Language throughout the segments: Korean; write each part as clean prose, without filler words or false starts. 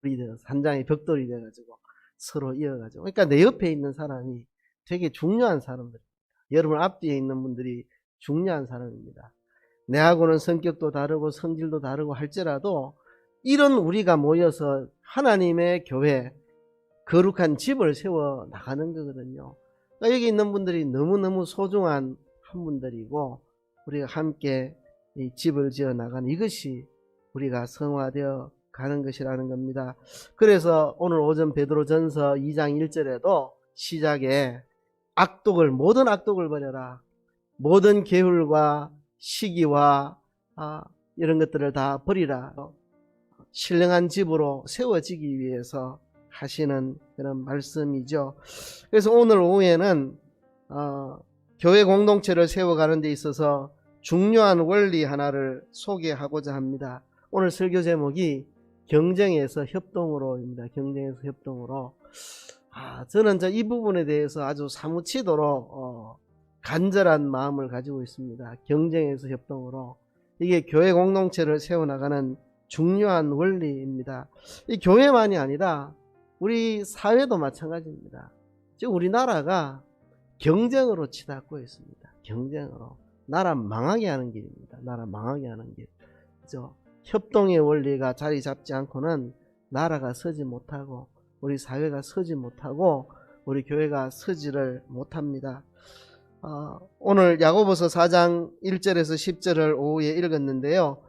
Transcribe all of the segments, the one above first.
되어서 한 장의 벽돌이 돼가지고 서로 이어가지고, 그러니까 내 옆에 있는 사람이 되게 중요한 사람들입니다. 여러분 앞뒤에 있는 분들이 중요한 사람입니다. 내하고는 성격도 다르고 성질도 다르고 할지라도 이런 우리가 모여서 하나님의 교회, 거룩한 집을 세워 나가는 거거든요. 그러니까 여기 있는 분들이 너무너무 소중한 한 분들이고, 우리가 함께 이 집을 지어 나가는 이것이 우리가 성화되어 가는 것이라는 겁니다. 그래서 오늘 오전 베드로전서 2장 1절에도 시작에 모든 악독을 버려라. 모든 계율과 시기와 이런 것들을 다 버리라. 신령한 집으로 세워지기 위해서 하시는 그런 말씀이죠. 그래서 오늘 오후에는 교회 공동체를 세워가는 데 있어서 중요한 원리 하나를 소개하고자 합니다. 오늘 설교 제목이 경쟁에서 협동으로입니다. 경쟁에서 협동으로. 저는 이 부분에 대해서 아주 사무치도록 간절한 마음을 가지고 있습니다. 경쟁에서 협동으로. 이게 교회 공동체를 세워나가는 중요한 원리입니다. 이 교회만이 아니라 우리 사회도 마찬가지입니다. 지금 우리나라가 경쟁으로 치닫고 있습니다. 경쟁으로. 나라 망하게 하는 길입니다. 나라 망하게 하는 길. 그죠? 협동의 원리가 자리 잡지 않고는 나라가 서지 못하고, 우리 사회가 서지 못하고, 우리 교회가 서지를 못합니다. 오늘 야고보서 4장 1절에서 10절을 오후에 읽었는데요.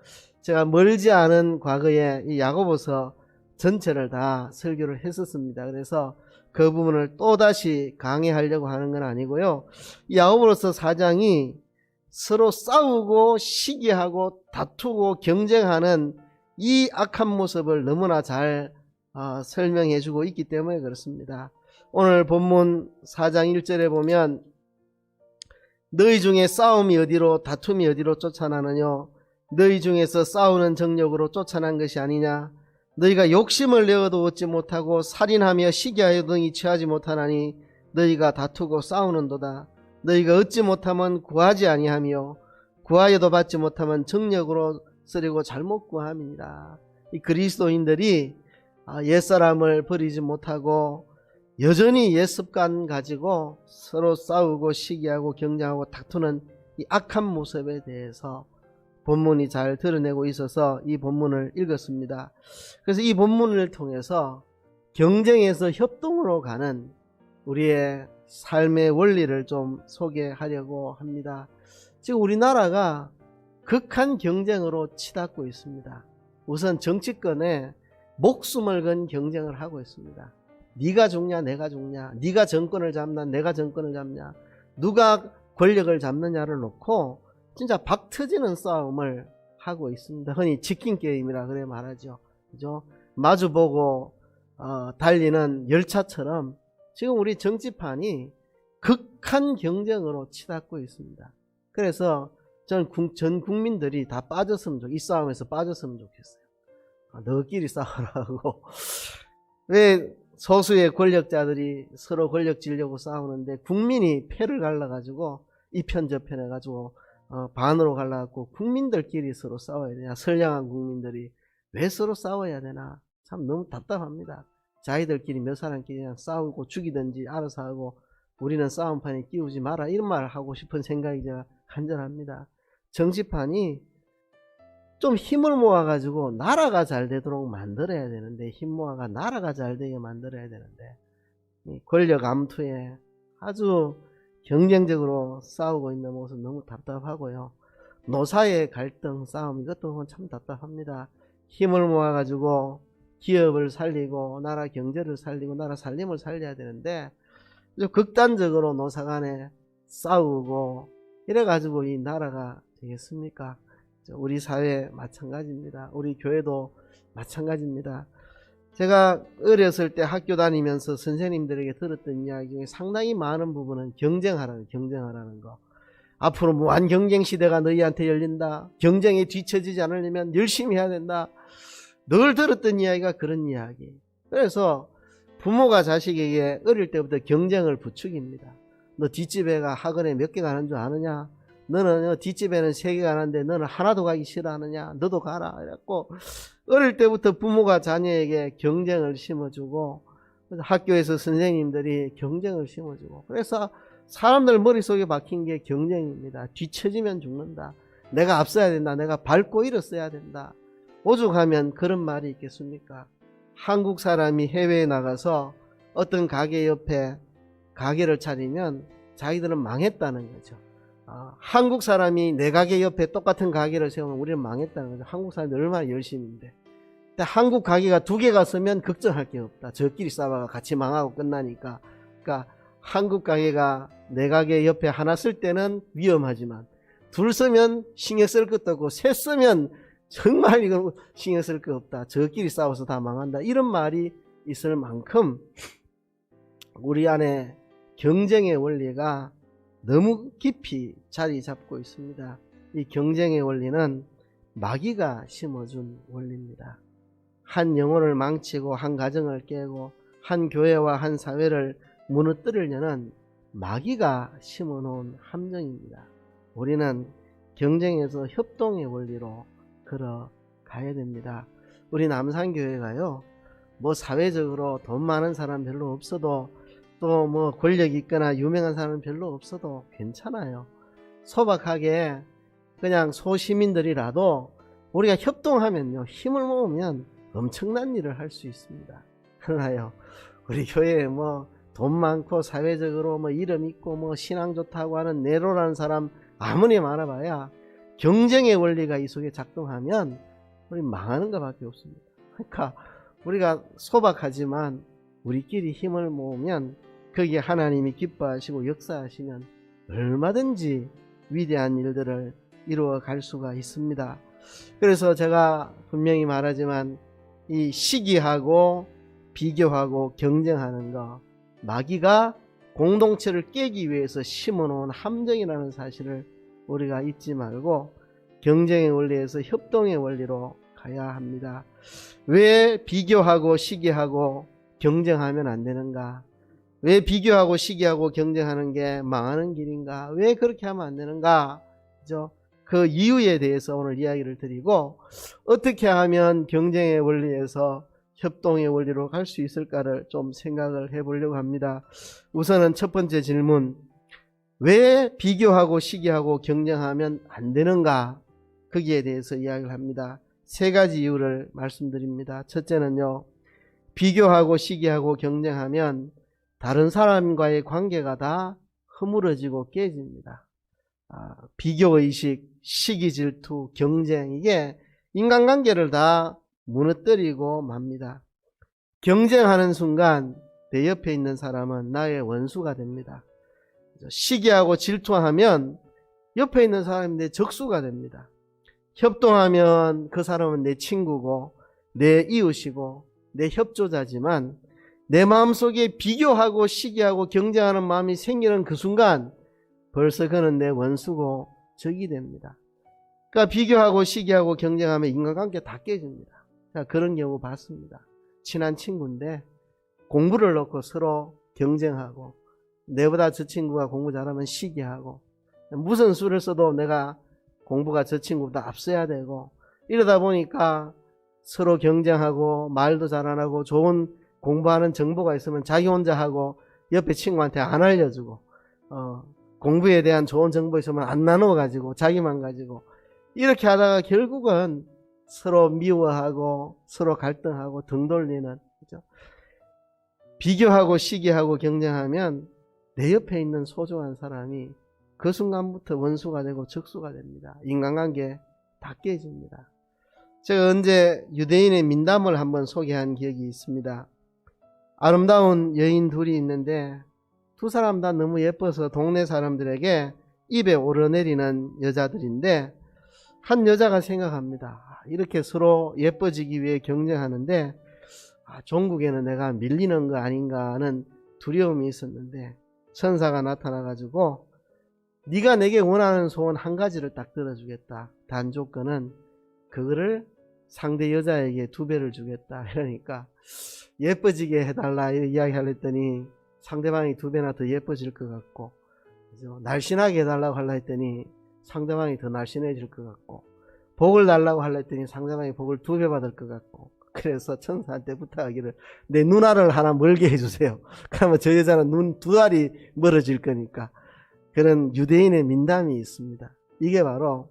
제가 멀지 않은 과거에 이 야고보서 전체를 다 설교를 했었습니다. 그래서 그 부분을 또다시 강의하려고 하는 건 아니고요. 이 야고보서 4장이 서로 싸우고 시기하고 다투고 경쟁하는 이 악한 모습을 너무나 잘 설명해 주고 있기 때문에 그렇습니다. 오늘 본문 4장 1절에 보면 너희 중에 싸움이 어디로 다툼이 어디로 쫓아나느냐? 너희 중에서 싸우는 정력으로 쫓아난 것이 아니냐? 너희가 욕심을 내어도 얻지 못하고 살인하며 시기하여 등이 취하지 못하나니 너희가 다투고 싸우는도다. 너희가 얻지 못하면 구하지 아니하며 구하여도 받지 못하면 정력으로 쓰려고 잘못 구함이니라. 이 그리스도인들이 옛사람을 버리지 못하고 여전히 옛습관 가지고 서로 싸우고 시기하고 경쟁하고 다투는 이 악한 모습에 대해서 본문이 잘 드러내고 있어서 이 본문을 읽었습니다. 그래서 이 본문을 통해서 경쟁에서 협동으로 가는 우리의 삶의 원리를 좀 소개하려고 합니다. 지금 우리나라가 극한 경쟁으로 치닫고 있습니다. 우선 정치권에 목숨을 건 경쟁을 하고 있습니다. 네가 죽냐 내가 죽냐, 네가 정권을 잡냐 내가 정권을 잡냐, 누가 권력을 잡느냐를 놓고 진짜 박 터지는 싸움을 하고 있습니다. 흔히 치킨 게임이라 그래 말하죠. 그죠? 마주보고 달리는 열차처럼 지금 우리 정치판이 극한 경쟁으로 치닫고 있습니다. 그래서 전 국민들이 다 빠졌으면 이 싸움에서 빠졌으면 좋겠어요. 너끼리 싸우라고. 왜 소수의 권력자들이 서로 권력 지려고 싸우는데 국민이 패를 갈라가지고 이 편 저 편 해가지고 반으로 갈라갖고 국민들끼리 서로 싸워야 되냐? 선량한 국민들이 왜 서로 싸워야 되나? 참 너무 답답합니다. 자기들끼리 몇 사람끼리 그냥 싸우고 죽이든지 알아서 하고 우리는 싸움판에 끼우지 마라, 이런 말 하고 싶은 생각이 제가 간절합니다. 정치판이 좀 힘을 모아가지고 나라가 잘 되도록 만들어야 되는데, 힘 모아가 나라가 잘 되게 만들어야 되는데 권력 암투에 아주 경쟁적으로 싸우고 있는 모습 너무 답답하고요. 노사의 갈등 싸움, 이것도 참 답답합니다. 힘을 모아가지고 기업을 살리고 나라 경제를 살리고 나라 살림을 살려야 되는데 극단적으로 노사 간에 싸우고 이래가지고 이 나라가 되겠습니까? 우리 사회 마찬가지입니다. 우리 교회도 마찬가지입니다. 제가 어렸을 때 학교 다니면서 선생님들에게 들었던 이야기 중에 상당히 많은 부분은 경쟁하라는 거. 앞으로 무한 경쟁 시대가 너희한테 열린다. 경쟁에 뒤처지지 않으려면 열심히 해야 된다. 늘 들었던 이야기가 그런 이야기. 그래서 부모가 자식에게 어릴 때부터 경쟁을 부추깁니다. 너 뒷집애가 학원에 몇 개 가는 줄 아느냐? 너는 뒷집에는 3개 가는데 너는 하나도 가기 싫어하느냐? 너도 가라. 이랬고 어릴 때부터 부모가 자녀에게 경쟁을 심어주고 학교에서 선생님들이 경쟁을 심어주고, 그래서 사람들 머릿속에 박힌 게 경쟁입니다. 뒤처지면 죽는다. 내가 앞서야 된다. 내가 밟고 일어서야 된다. 오죽하면 그런 말이 있겠습니까? 한국 사람이 해외에 나가서 어떤 가게 옆에 가게를 차리면 자기들은 망했다는 거죠. 한국 사람이 내 가게 옆에 똑같은 가게를 세우면 우리는 망했다는 거죠. 한국 사람들이 얼마나 열심인데. 근데 한국 가게가 두 개가 서면 걱정할 게 없다. 저끼리 싸워가 같이 망하고 끝나니까. 그러니까 한국 가게가 내 가게 옆에 하나 쓸 때는 위험하지만 둘 서면 신경 쓸 것도 없고 셋 서면 정말 이거 신경 쓸 거 없다. 저끼리 싸워서 다 망한다. 이런 말이 있을 만큼 우리 안에 경쟁의 원리가 너무 깊이 자리 잡고 있습니다. 이 경쟁의 원리는 마귀가 심어준 원리입니다. 한 영혼을 망치고 한 가정을 깨고 한 교회와 한 사회를 무너뜨리려는 마귀가 심어놓은 함정입니다. 우리는 경쟁에서 협동의 원리로 걸어가야 됩니다. 우리 남산교회가요, 뭐 사회적으로 돈 많은 사람 별로 없어도 또 뭐 권력 있거나 유명한 사람 별로 없어도 괜찮아요. 소박하게 그냥 소시민들이라도 우리가 협동하면요, 힘을 모으면 엄청난 일을 할 수 있습니다. 그러나요, 우리 교회에 뭐 돈 많고 사회적으로 뭐 이름 있고 뭐 신앙 좋다고 하는 네로라는 사람 아무리 많아봐야 경쟁의 원리가 이 속에 작동하면 우리 망하는 것밖에 없습니다. 그러니까 우리가 소박하지만 우리끼리 힘을 모으면 거기에 하나님이 기뻐하시고 역사하시면 얼마든지 위대한 일들을 이루어 갈 수가 있습니다. 그래서 제가 분명히 말하지만 이 시기하고 비교하고 경쟁하는 거, 마귀가 공동체를 깨기 위해서 심어놓은 함정이라는 사실을 우리가 잊지 말고 경쟁의 원리에서 협동의 원리로 가야 합니다. 왜 비교하고 시기하고 경쟁하면 안 되는가? 왜 비교하고 시기하고 경쟁하는 게 망하는 길인가? 왜 그렇게 하면 안 되는가? 그죠? 그 이유에 대해서 오늘 이야기를 드리고, 어떻게 하면 경쟁의 원리에서 협동의 원리로 갈 수 있을까를 좀 생각을 해보려고 합니다. 우선은 첫 번째 질문, 왜 비교하고 시기하고 경쟁하면 안 되는가? 거기에 대해서 이야기를 합니다. 세 가지 이유를 말씀드립니다. 첫째는요, 비교하고 시기하고 경쟁하면 다른 사람과의 관계가 다 허물어지고 깨집니다. 비교의식, 시기, 질투, 경쟁, 이게 인간관계를 다 무너뜨리고 맙니다. 경쟁하는 순간 내 옆에 있는 사람은 나의 원수가 됩니다. 시기하고 질투하면 옆에 있는 사람이 내 적수가 됩니다. 협동하면 그 사람은 내 친구고 내 이웃이고 내 협조자지만 내 마음속에 비교하고 시기하고 경쟁하는 마음이 생기는 그 순간 벌써 그는 내 원수고 적이 됩니다. 그러니까 비교하고 시기하고 경쟁하면 인간관계 다 깨집니다. 그런 경우 봤습니다. 친한 친구인데 공부를 놓고 서로 경쟁하고, 내보다 저 친구가 공부 잘하면 시기하고, 무슨 수를 써도 내가 공부가 저 친구보다 앞서야 되고, 이러다 보니까 서로 경쟁하고 말도 잘 안 하고 좋은 공부하는 정보가 있으면 자기 혼자 하고 옆에 친구한테 안 알려주고, 공부에 대한 좋은 정보 있으면 안 나누어 가지고 자기만 가지고, 이렇게 하다가 결국은 서로 미워하고 서로 갈등하고 등 돌리는, 그죠? 비교하고 시기하고 경쟁하면 내 옆에 있는 소중한 사람이 그 순간부터 원수가 되고 적수가 됩니다. 인간관계 다 깨집니다. 제가 언제 유대인의 민담을 한번 소개한 기억이 있습니다. 아름다운 여인 둘이 있는데 두 사람 다 너무 예뻐서 동네 사람들에게 입에 오르내리는 여자들인데, 한 여자가 생각합니다. 이렇게 서로 예뻐지기 위해 경쟁하는데 종국에는 내가 밀리는 거 아닌가 하는 두려움이 있었는데, 천사가 나타나가지고 네가 내게 원하는 소원 한 가지를 딱 들어주겠다. 단 조건은 그거를 상대 여자에게 2배를 주겠다. 이러니까 예뻐지게 해달라 이야기하려 했더니 상대방이 2배나 더 예뻐질 것 같고, 그죠? 날씬하게 해달라고 하려 했더니 상대방이 더 날씬해질 것 같고, 복을 달라고 하려 했더니 상대방이 복을 2배 받을 것 같고, 그래서 천사한테 부탁하기를 내 눈알을 하나 멀게 해주세요. 그러면 저 여자는 눈 2알이 멀어질 거니까. 그런 유대인의 민담이 있습니다. 이게 바로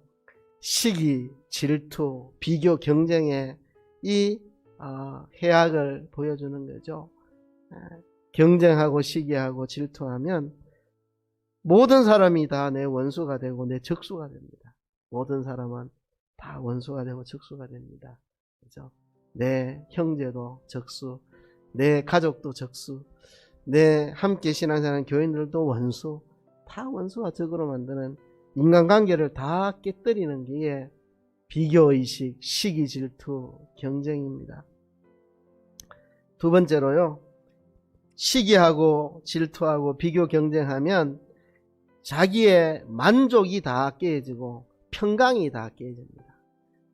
시기, 질투, 비교, 경쟁의 이 해악을 보여주는 거죠. 경쟁하고 시기하고 질투하면 모든 사람이 다 내 원수가 되고 내 적수가 됩니다. 모든 사람은 다 원수가 되고 적수가 됩니다. 그죠? 내 형제도 적수, 내 가족도 적수, 내 함께 신앙생활하는 교인들도 원수, 다 원수와 적으로 만드는 인간관계를 다 깨뜨리는 게 비교의식, 시기, 질투, 경쟁입니다. 2번째로요, 시기하고 질투하고 비교 경쟁하면 자기의 만족이 다 깨지고 평강이 다 깨집니다.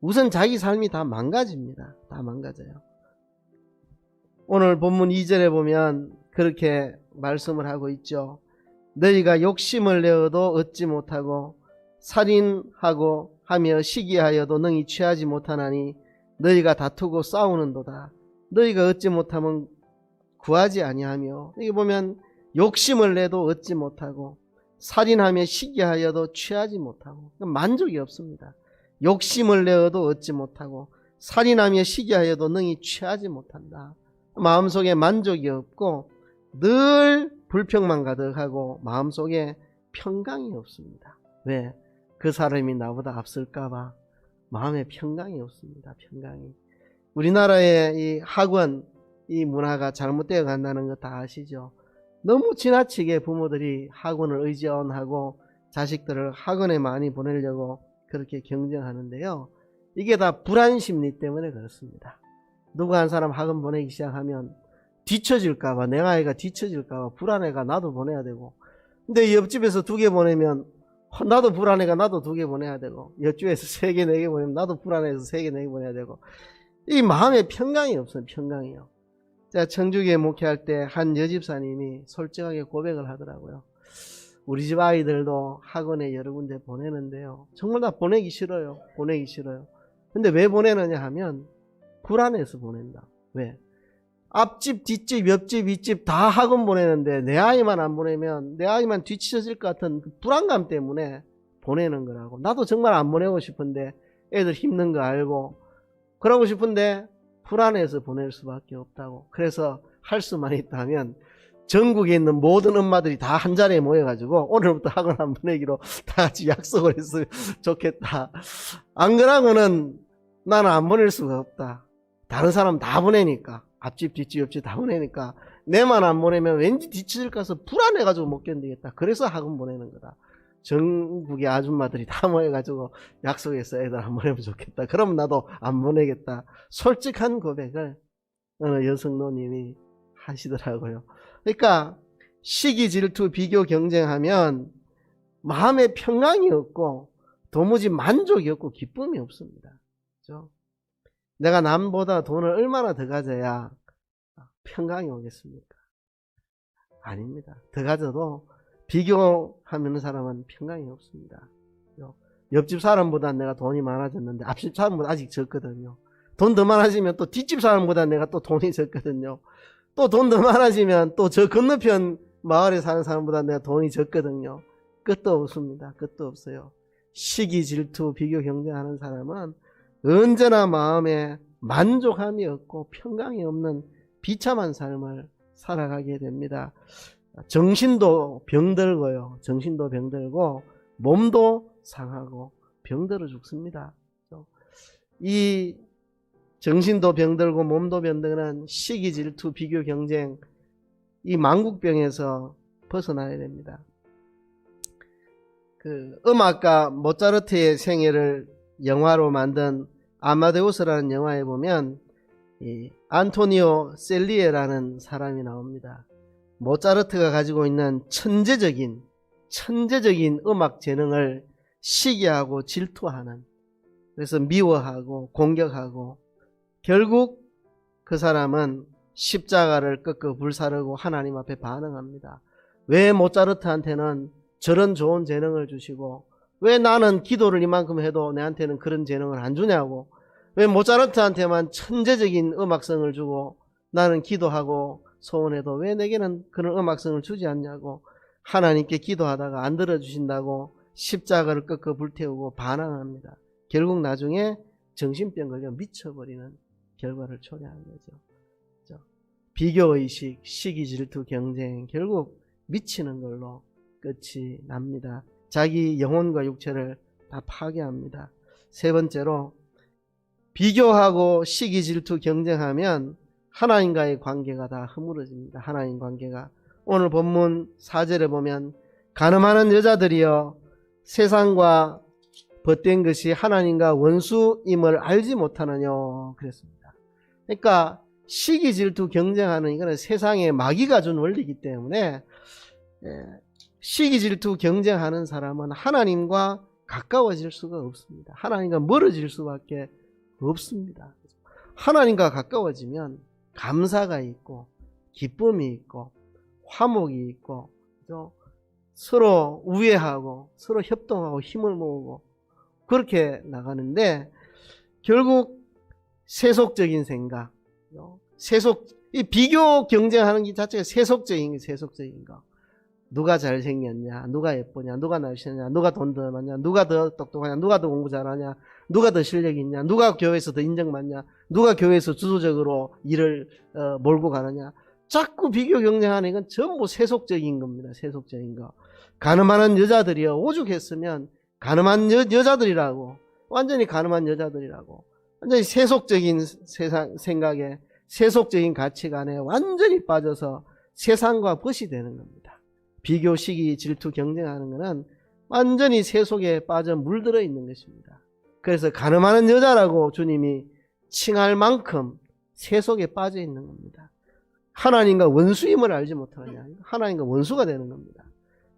우선 자기 삶이 다 망가집니다. 다 망가져요. 오늘 본문 2절에 보면 그렇게 말씀을 하고 있죠. 너희가 욕심을 내어도 얻지 못하고 살인하고 하며 시기하여도 능히 취하지 못하나니 너희가 다투고 싸우는도다. 너희가 얻지 못하면 구하지 아니하며, 여기 보면 욕심을 내도 얻지 못하고 살인하며 시기하여도 취하지 못하고, 만족이 없습니다. 욕심을 내어도 얻지 못하고 살인하며 시기하여도 능히 취하지 못한다. 마음속에 만족이 없고 늘 불평만 가득하고 마음속에 평강이 없습니다. 왜? 그 사람이 나보다 앞설까봐 마음에 평강이 없습니다. 평강이. 우리나라의 이 학원, 이 문화가 잘못되어 간다는 거 다 아시죠? 너무 지나치게 부모들이 학원을 의존하고 자식들을 학원에 많이 보내려고 그렇게 경쟁하는데요. 이게 다 불안 심리 때문에 그렇습니다. 누구 한 사람 학원 보내기 시작하면 뒤처질까봐, 내 아이가 뒤처질까봐 불안해가 나도 보내야 되고, 근데 옆집에서 2개 보내면 나도 불안해가 나도 2개 보내야 되고, 옆집에서 3개, 4개 보내면 나도 불안해서 3개, 4개 보내야 되고, 이 마음에 평강이 없어요. 평강이요. 제가 청주교회 목회할 때 한 여집사님이 솔직하게 고백을 하더라고요. 우리 집 아이들도 학원에 여러 군데 보내는데요, 정말 다 보내기 싫어요. 보내기 싫어요. 근데 왜 보내느냐 하면 불안해서 보낸다. 왜? 앞집, 뒷집, 옆집, 윗집 다 학원 보내는데 내 아이만 안 보내면 내 아이만 뒤처질 것 같은 그 불안감 때문에 보내는 거라고. 나도 정말 안 보내고 싶은데 애들 힘든 거 알고 그러고 싶은데 불안해서 보낼 수밖에 없다고. 그래서 할 수만 있다면 전국에 있는 모든 엄마들이 다 한 자리에 모여가지고 오늘부터 학원 안 보내기로 다 같이 약속을 했으면 좋겠다. 안 그러고는 나는 안 보낼 수가 없다. 다른 사람 다 보내니까, 앞집 뒷집 옆집 다 보내니까 내만 안 보내면 왠지 뒤처질 가서 불안해가지고 못 견디겠다. 그래서 학원 보내는 거다. 전국의 아줌마들이 다 모여가지고 약속해서 애들 안 보내면 좋겠다. 그러면 나도 안 보내겠다. 솔직한 고백을 어느 여성노님이 하시더라고요. 그러니까 시기, 질투, 비교, 경쟁하면 마음에 평강이 없고 도무지 만족이 없고 기쁨이 없습니다. 그렇죠? 내가 남보다 돈을 얼마나 더 가져야 평강이 오겠습니까? 아닙니다. 더 가져도 비교하는 사람은 평강이 없습니다. 옆집 사람보다 내가 돈이 많아졌는데 앞집 사람보다 아직 적거든요. 돈 더 많아지면 또 뒷집 사람보다 내가 또 돈이 적거든요. 또 돈 더 많아지면 또 저 건너편 마을에 사는 사람보다 내가 돈이 적거든요. 끝도 없습니다. 끝도 없어요. 시기, 질투, 비교, 경쟁하는 사람은 언제나 마음에 만족함이 없고 평강이 없는 비참한 삶을 살아가게 됩니다. 정신도 병들고요. 정신도 병들고 몸도 상하고 병들어 죽습니다. 이 정신도 병들고 몸도 병드는 시기, 질투, 비교, 경쟁, 이 만국병에서 벗어나야 됩니다. 그 음악가 모차르트의 생애를 영화로 만든 아마데우스라는 영화에 보면 이 안토니오 셀리에라는 사람이 나옵니다. 모차르트가 가지고 있는 천재적인 음악 재능을 시기하고 질투하는, 그래서 미워하고 공격하고 결국 그 사람은 십자가를 꺾어 불사르고 하나님 앞에 반응합니다. 왜 모차르트한테는 저런 좋은 재능을 주시고 왜 나는 기도를 이만큼 해도 내한테는 그런 재능을 안 주냐고. 왜 모차르트한테만 천재적인 음악성을 주고 나는 기도하고 소원해도 왜 내게는 그런 음악성을 주지 않냐고. 하나님께 기도하다가 안 들어주신다고 십자가를 꺾어 불태우고 반항합니다. 결국 나중에 정신병 걸려 미쳐버리는 결과를 초래하는 거죠. 비교의식, 시기, 질투, 경쟁, 결국 미치는 걸로 끝이 납니다. 자기 영혼과 육체를 다 파괴합니다. 세 번째로, 비교하고 시기, 질투, 경쟁하면 하나님과의 관계가 다 허물어집니다. 하나님 관계가. 오늘 본문 4절에 보면 가늠하는 여자들이여 세상과 벗된 것이 하나님과 원수임을 알지 못하느냐 그랬습니다. 그러니까 시기, 질투, 경쟁하는 이거는 세상의 마귀가 준 원리이기 때문에 시기, 질투, 경쟁하는 사람은 하나님과 가까워질 수가 없습니다. 하나님과 멀어질 수밖에 없습니다. 하나님과 가까워지면 감사가 있고 기쁨이 있고 화목이 있고 서로 우애하고 서로 협동하고 힘을 모으고 그렇게 나가는데 결국 세속적인 생각, 이 비교 경쟁하는 게 자체가 세속적인 거. 누가 잘생겼냐, 누가 예쁘냐, 누가 날씬하냐, 누가 돈 더 많냐, 누가 더 똑똑하냐, 누가 더 공부 잘하냐, 누가 더 실력이 있냐, 누가 교회에서 더 인정받냐, 누가 교회에서 주도적으로 일을 몰고 가느냐. 자꾸 비교 경쟁하는 건 전부 세속적인 겁니다. 세속적인 거. 가늠하는 여자들이요, 오죽했으면 가늠한 여자들이라고, 완전히 가늠한 여자들이라고, 완전히 세속적인 세상 생각에, 세속적인 가치관에 완전히 빠져서 세상과 벗이 되는 겁니다. 비교, 시기, 질투, 경쟁하는 것은 완전히 세속에 빠져 물들어 있는 것입니다. 그래서 가늠하는 여자라고 주님이 칭할 만큼 세속에 빠져 있는 겁니다. 하나님과 원수임을 알지 못하느냐. 하나님과 원수가 되는 겁니다.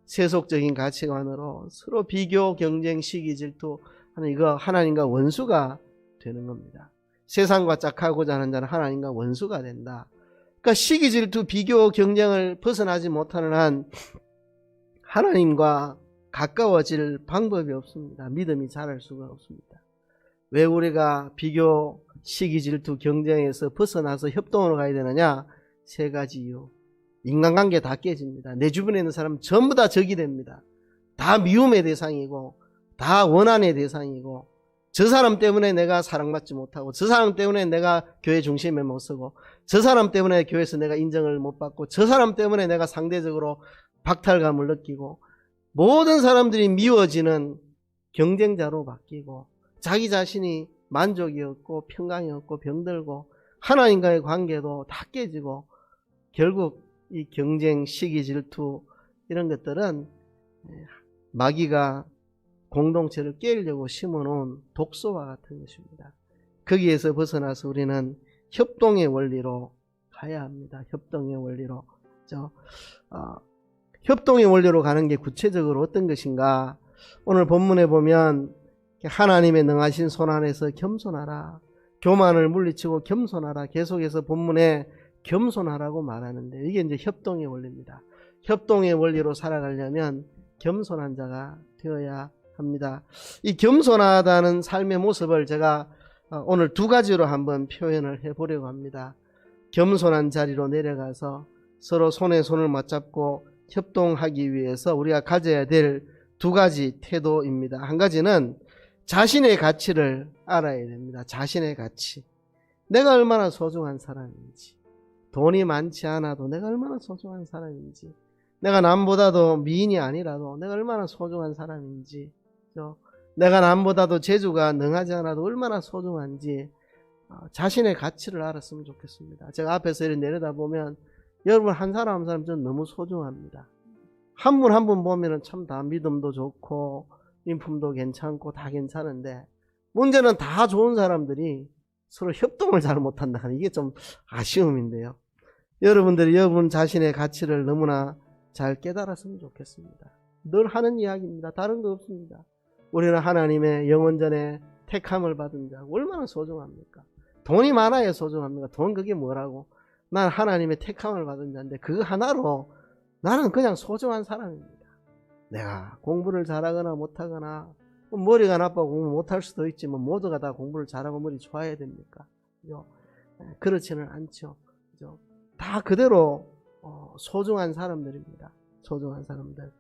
세속적인 가치관으로 서로 비교, 경쟁, 시기, 질투 하는 이거 하나님과 원수가 되는 겁니다. 세상과 짝하고자 하는 자는 하나님과 원수가 된다. 그러니까 시기, 질투, 비교, 경쟁을 벗어나지 못하는 한 하나님과 가까워질 방법이 없습니다. 믿음이 자랄 수가 없습니다. 왜 우리가 비교, 시기, 질투, 경쟁에서 벗어나서 협동으로 가야 되느냐? 세 가지 이유. 인간관계 다 깨집니다. 내 주변에 있는 사람 전부 다 적이 됩니다. 다 미움의 대상이고 다 원한의 대상이고 저 사람 때문에 내가 사랑받지 못하고 저 사람 때문에 내가 교회 중심에 못 서고 저 사람 때문에 교회에서 내가 인정을 못 받고 저 사람 때문에 내가 상대적으로 박탈감을 느끼고 모든 사람들이 미워지는 경쟁자로 바뀌고 자기 자신이 만족이 없고 평강이 없고 병들고 하나님과의 관계도 다 깨지고 결국 이 경쟁, 시기, 질투 이런 것들은 마귀가 공동체를 깨려고 심어놓은 독소와 같은 것입니다. 거기에서 벗어나서 우리는 협동의 원리로 가야 합니다. 협동의 원리로. 협동의 원리로 가는 게 구체적으로 어떤 것인가? 오늘 본문에 보면 하나님의 능하신 손 안에서 겸손하라. 교만을 물리치고 겸손하라. 계속해서 본문에 겸손하라고 말하는데 이게 이제 협동의 원리입니다. 협동의 원리로 살아가려면 겸손한 자가 되어야 합니다. 이 겸손하다는 삶의 모습을 제가 오늘 두 가지로 한번 표현을 해보려고 합니다. 겸손한 자리로 내려가서 서로 손에 손을 맞잡고 협동하기 위해서 우리가 가져야 될 두 가지 태도입니다. 한 가지는 자신의 가치를 알아야 됩니다. 자신의 가치. 내가 얼마나 소중한 사람인지, 돈이 많지 않아도 내가 얼마나 소중한 사람인지, 내가 남보다도 미인이 아니라도 내가 얼마나 소중한 사람인지, 내가 남보다도 재주가 능하지 않아도 얼마나 소중한지 자신의 가치를 알았으면 좋겠습니다. 제가 앞에서 이렇게 내려다보면 여러분 한 사람 한 사람 좀 너무 소중합니다. 한 분 한 분 보면 참 다 믿음도 좋고 인품도 괜찮고 다 괜찮은데 문제는 다 좋은 사람들이 서로 협동을 잘 못한다. 이게 좀 아쉬움인데요. 여러분들이 여러분 자신의 가치를 너무나 잘 깨달았으면 좋겠습니다. 늘 하는 이야기입니다. 다른 거 없습니다. 우리는 하나님의 영원전에 택함을 받은 자 얼마나 소중합니까? 돈이 많아야 소중합니까? 돈 그게 뭐라고? 난 하나님의 택함을 받은 자인데 그 하나로 나는 그냥 소중한 사람입니다. 내가 공부를 잘하거나 못하거나 머리가 나빠고 공부 못할 수도 있지만 모두가 다 공부를 잘하고 머리 좋아야 됩니까? 그죠? 그렇지는 않죠. 그죠? 다 그대로 소중한 사람들입니다. 소중한 사람들.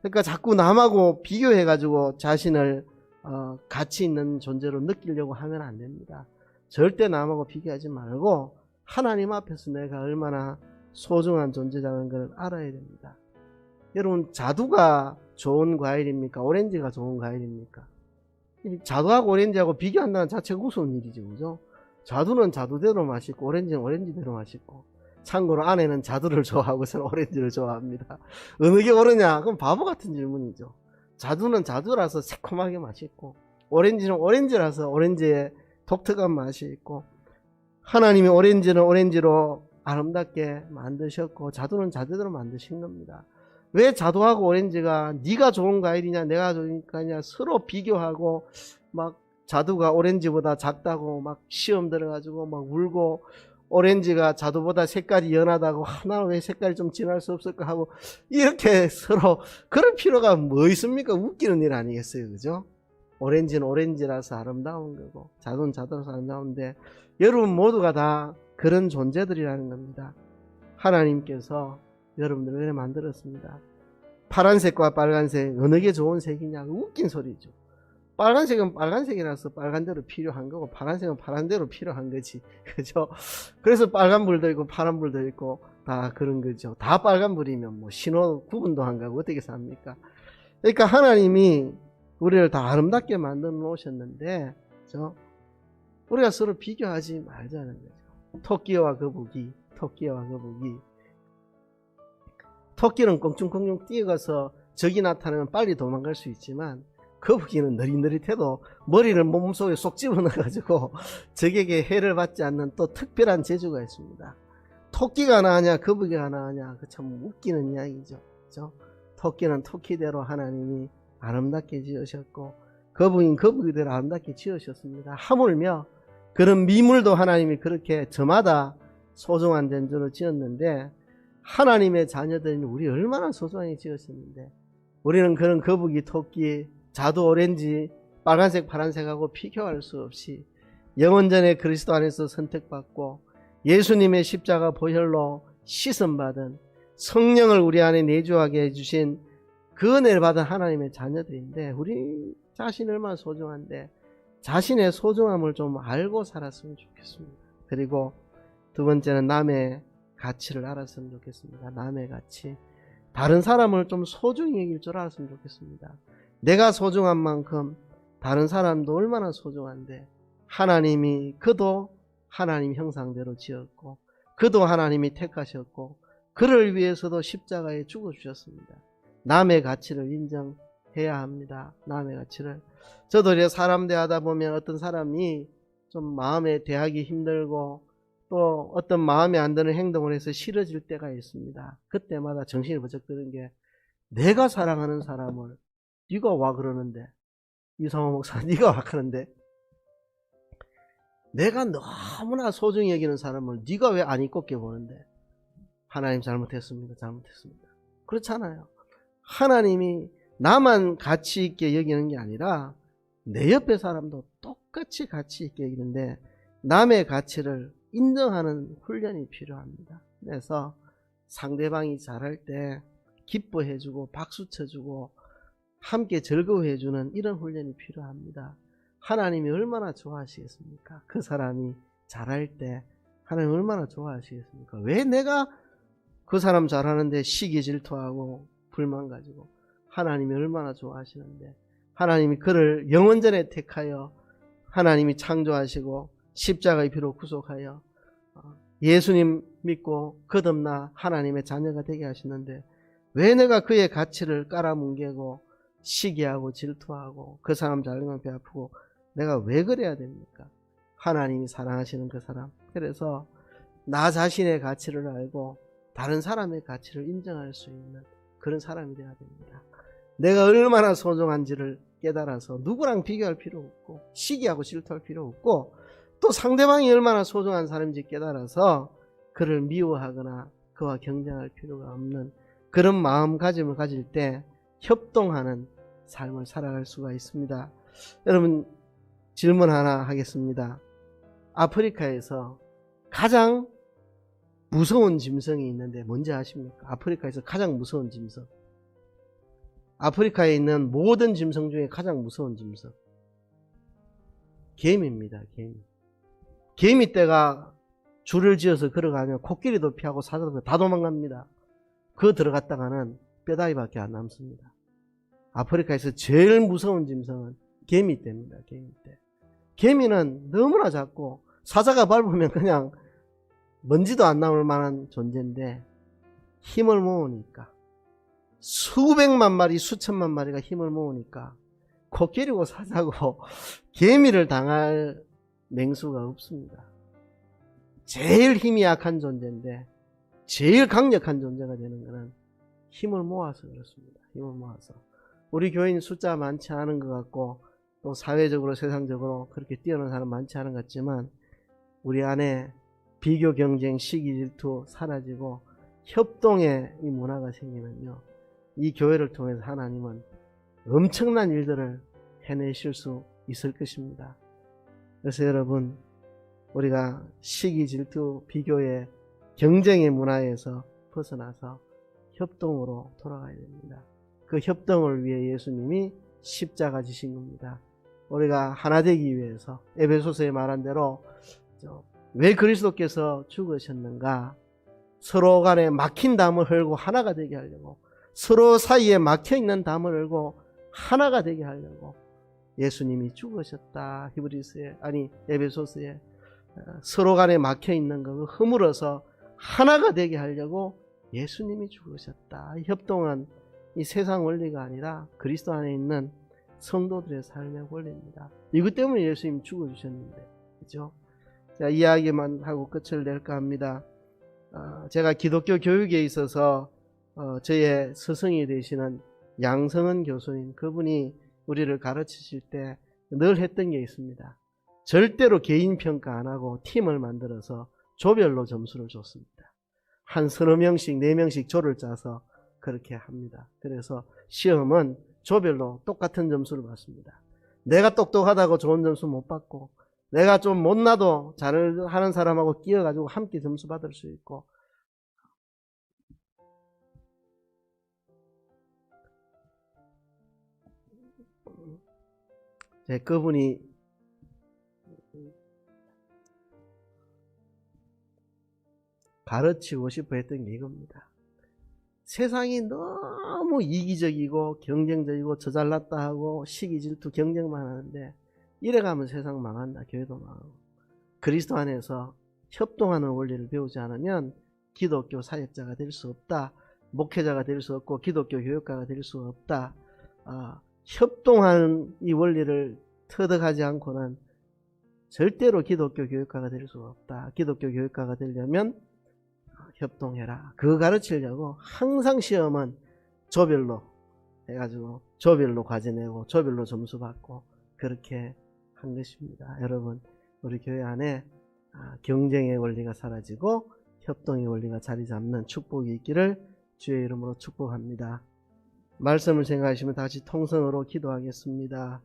그러니까 자꾸 남하고 비교해가지고 자신을 가치 있는 존재로 느끼려고 하면 안 됩니다. 절대 남하고 비교하지 말고 하나님 앞에서 내가 얼마나 소중한 존재라는 걸 알아야 됩니다. 여러분, 자두가 좋은 과일입니까? 오렌지가 좋은 과일입니까? 자두하고 오렌지하고 비교한다는 자체가 우스운 일이죠. 그죠? 자두는 자두대로 맛있고 오렌지는 오렌지대로 맛있고, 참고로 아내는 자두를 좋아하고 저는 오렌지를 좋아합니다. 어느 게 옳으냐? 그럼 바보 같은 질문이죠. 자두는 자두라서 새콤하게 맛있고 오렌지는 오렌지라서 오렌지의 독특한 맛이 있고, 하나님이 오렌지는 오렌지로 아름답게 만드셨고 자두는 자두대로 만드신 겁니다. 왜 자두하고 오렌지가 네가 좋은 과일이냐 내가 좋은 과일이냐 서로 비교하고 막 자두가 오렌지보다 작다고 막 시험 들어가지고 막 울고, 오렌지가 자두보다 색깔이 연하다고 하나 왜 색깔이 좀 진할 수 없을까 하고 이렇게 서로 그럴 필요가 뭐 있습니까? 웃기는 일 아니겠어요, 그죠? 오렌지는 오렌지라서 아름다운 거고 자두는 자두라서 아름다운데, 여러분 모두가 다 그런 존재들이라는 겁니다. 하나님께서 여러분들을 왜 만들었습니다. 파란색과 빨간색 어느 게 좋은 색이냐? 웃긴 소리죠. 빨간색은 빨간색이라서 빨간대로 필요한 거고 파란색은 파란대로 필요한 거지. 그죠? 그래서 빨간불도 있고 파란불도 있고 다 그런 거죠. 다 빨간불이면 뭐 신호 구분도 안 가고 어떻게 삽니까? 그러니까 하나님이 우리를 다 아름답게 만들어 놓으셨는데, 그죠? 우리가 서로 비교하지 말자는 거죠. 토끼와 거북이. 토끼는 껑충껑충 뛰어가서 적이 나타나면 빨리 도망갈 수 있지만, 거북이는 느릿느릿해도 머리를 몸속에 쏙 집어넣어가지고 적에게 해를 받지 않는 또 특별한 재주가 있습니다. 토끼가 나으냐 거북이가 나으냐, 그 참 웃기는 이야기죠. 그죠? 토끼는 토끼대로 하나님이 아름답게 지으셨고 거북이는 거북이대로 아름답게 지으셨습니다. 하물며 그런 미물도 하나님이 그렇게 저마다 소중한 존재로 지었는데, 하나님의 자녀들인 우리 얼마나 소중하게 지으셨는데, 우리는 그런 거북이, 토끼, 자두, 오렌지, 빨간색, 파란색하고 비교할 수 없이 영원전에 그리스도 안에서 선택받고 예수님의 십자가 보혈로 씻음받은, 성령을 우리 안에 내주하게 해주신 그 은혜를 받은 하나님의 자녀들인데, 우리 자신이 얼마나 소중한데 자신의 소중함을 좀 알고 살았으면 좋겠습니다. 그리고 두 번째는 남의 가치를 알았으면 좋겠습니다. 남의 가치. 다른 사람을 좀 소중히 여길 줄 알았으면 좋겠습니다. 내가 소중한 만큼 다른 사람도 얼마나 소중한데, 하나님이 그도 하나님 형상대로 지었고 그도 하나님이 택하셨고 그를 위해서도 십자가에 죽어주셨습니다. 남의 가치를 인정해야 합니다. 남의 가치를. 저도 이제 사람 대하다 보면 어떤 사람이 좀 마음에 대하기 힘들고 또 어떤 마음에 안 드는 행동을 해서 싫어질 때가 있습니다. 그때마다 정신이 번쩍 드는 게, 내가 사랑하는 사람을 네가 와 그러는데, 이상호 목사 네가 와 그러는데, 내가 너무나 소중히 여기는 사람을 네가 왜 안 이롭게 보는데, 하나님 잘못했습니다. 그렇잖아요. 하나님이 나만 가치 있게 여기는 게 아니라 내 옆에 사람도 똑같이 가치 있게 여기는데, 남의 가치를 인정하는 훈련이 필요합니다. 그래서 상대방이 잘할 때 기뻐해주고 박수 쳐주고 함께 즐거워해주는 이런 훈련이 필요합니다. 하나님이 얼마나 좋아하시겠습니까? 그 사람이 잘할 때 하나님 얼마나 좋아하시겠습니까? 왜 내가 그 사람 잘하는데 시기 질투하고 불만 가지고, 하나님이 얼마나 좋아하시는데, 하나님이 그를 영원전에 택하여 하나님이 창조하시고 십자가의 피로 구속하여 예수님 믿고 거듭나 하나님의 자녀가 되게 하시는데, 왜 내가 그의 가치를 깔아뭉개고 시기하고 질투하고 그 사람 잘되면 배 아프고 내가 왜 그래야 됩니까? 하나님이 사랑하시는 그 사람. 그래서 나 자신의 가치를 알고 다른 사람의 가치를 인정할 수 있는 그런 사람이 되어야 됩니다. 내가 얼마나 소중한지를 깨달아서 누구랑 비교할 필요 없고 시기하고 질투할 필요 없고, 또 상대방이 얼마나 소중한 사람인지 깨달아서 그를 미워하거나 그와 경쟁할 필요가 없는 그런 마음가짐을 가질 때 협동하는 삶을 살아갈 수가 있습니다. 여러분, 질문 하나 하겠습니다. 아프리카에서 가장 무서운 짐승이 있는데 뭔지 아십니까? 아프리카에서 가장 무서운 짐승. 아프리카에 있는 모든 짐승 중에 가장 무서운 짐승. 개미입니다. 개미. 개미떼가 줄을 지어서 걸어가면 코끼리도 피하고 사자도 다 도망갑니다. 그 들어갔다가는 뼈다귀밖에 안 남습니다. 아프리카에서 제일 무서운 짐승은 개미떼입니다. 개미떼. 개미는 너무나 작고 사자가 밟으면 그냥 먼지도 안 남을 만한 존재인데 힘을 모으니까 수백만 마리 수천만 마리가 힘을 모으니까 코끼리고 사자고 개미를 당할 맹수가 없습니다. 제일 힘이 약한 존재인데 제일 강력한 존재가 되는 것은 힘을 모아서 그렇습니다. 힘을 모아서 우리 교인 숫자 많지 않은 것 같고 또 사회적으로 세상적으로 그렇게 뛰어난 사람 많지 않은 것 같지만 우리 안에 비교 경쟁 시기 질투 사라지고 협동의 이 문화가 생기면요 이 교회를 통해서 하나님은 엄청난 일들을 해내실 수 있을 것입니다. 그래서 여러분 우리가 시기 질투 비교의 경쟁의 문화에서 벗어나서 협동으로 돌아가야 됩니다. 그 협동을 위해 예수님이 십자가 지신 겁니다. 우리가 하나 되기 위해서 에베소서에 말한 대로 왜 그리스도께서 죽으셨는가? 서로 간에 막힌 담을 헐고 하나가 되게 하려고, 서로 사이에 막혀있는 담을 헐고 하나가 되게 하려고 예수님이 죽으셨다. 에베소서에 서로 간에 막혀있는 거 허물어서 하나가 되게 하려고 예수님이 죽으셨다. 협동은 이 세상 원리가 아니라 그리스도 안에 있는 성도들의 삶의 원리입니다. 이것 때문에 예수님이 죽어주셨는데, 그죠? 자, 이야기만 하고 끝을 낼까 합니다. 제가 기독교 교육에 있어서 저의 스승이 되시는 양성은 교수님, 그분이 우리를 가르치실 때 늘 했던 게 있습니다. 절대로 개인 평가 안 하고 팀을 만들어서 조별로 점수를 줬습니다. 한 서너 명씩, 4명씩 조를 짜서 그렇게 합니다. 그래서 시험은 조별로 똑같은 점수를 받습니다. 내가 똑똑하다고 좋은 점수 못 받고, 내가 좀 못나도 잘하는 사람하고 끼어가지고 함께 점수 받을 수 있고, 그분이 가르치고 싶어 했던 게 이겁니다. 세상이 너무 이기적이고 경쟁적이고 저 잘났다 하고 시기 질투 경쟁만 하는데 이래가면 세상 망한다. 교회도 망하고. 그리스도 안에서 협동하는 원리를 배우지 않으면 기독교 사역자가 될 수 없다. 목회자가 될 수 없고 기독교 교육가가 될 수 없다. 협동하는 이 원리를 터득하지 않고는 절대로 기독교 교육가가 될 수 없다. 기독교 교육가가 되려면 협동해라. 그거 가르치려고 항상 시험은 조별로 해가지고 조별로 과제 내고 조별로 점수 받고 그렇게 한 것입니다. 여러분, 우리 교회 안에 경쟁의 원리가 사라지고 협동의 원리가 자리 잡는 축복이 있기를 주의 이름으로 축복합니다. 말씀을 생각하시면 다시 통성으로 기도하겠습니다.